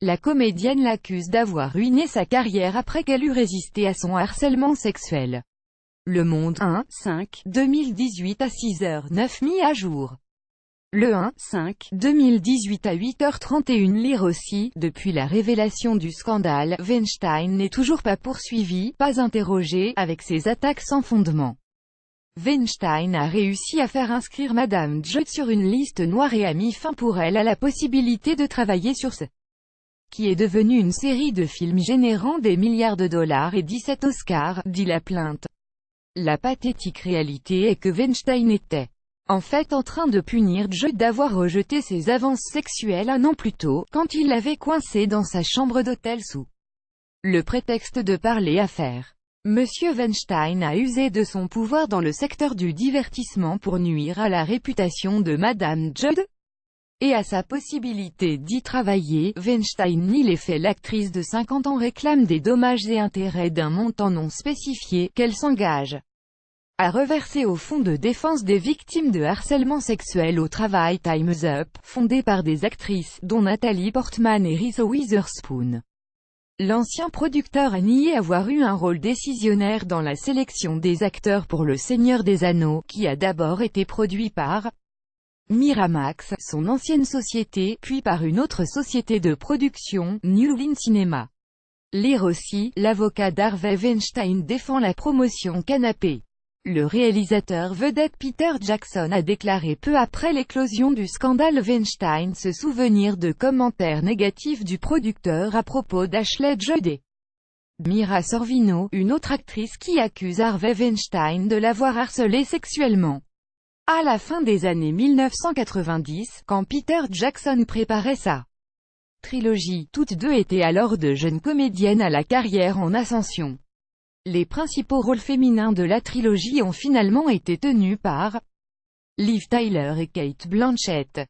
La comédienne l'accuse d'avoir ruiné sa carrière après qu'elle eut résisté à son harcèlement sexuel. Le Monde 1/5, 2018 à 6h09 mis à jour. Le 1/5, 2018 à 8h31 lire aussi, depuis la révélation du scandale, Weinstein n'est toujours pas poursuivi, pas interrogé, avec ses attaques sans fondement. Weinstein a réussi à faire inscrire Madame Judd sur une liste noire et a mis fin pour elle à la possibilité de travailler sur ce qui est devenu une série de films générant des milliards de dollars et 17 Oscars, dit la plainte. La pathétique réalité est que Weinstein était en fait en train de punir Judd d'avoir rejeté ses avances sexuelles un an plus tôt, quand il l'avait coincé dans sa chambre d'hôtel sous le prétexte de parler affaires. Monsieur Weinstein a usé de son pouvoir dans le secteur du divertissement pour nuire à la réputation de Madame Judd et à sa possibilité d'y travailler. Weinstein nie les faits. L'actrice de 50 ans réclame des dommages et intérêts d'un montant non spécifié, qu'elle s'engage à reverser au Fonds de défense des victimes de harcèlement sexuel au travail Time's Up, fondé par des actrices, dont Nathalie Portman et Reese Witherspoon. L'ancien producteur a nié avoir eu un rôle décisionnaire dans la sélection des acteurs pour Le Seigneur des Anneaux, qui a d'abord été produit par Miramax, son ancienne société, puis par une autre société de production, New Line Cinema. Lire aussi, l'avocat d'Harvey Weinstein défend la promotion Canapé. Le réalisateur vedette Peter Jackson a déclaré peu après l'éclosion du scandale Weinstein se souvenir de commentaires négatifs du producteur à propos d'Ashley Judd et Mira Sorvino, une autre actrice qui accuse Harvey Weinstein de l'avoir harcelée sexuellement. À la fin des années 1990, quand Peter Jackson préparait sa trilogie, toutes deux étaient alors de jeunes comédiennes à la carrière en ascension. Les principaux rôles féminins de la trilogie ont finalement été tenus par Liv Tyler et Cate Blanchett.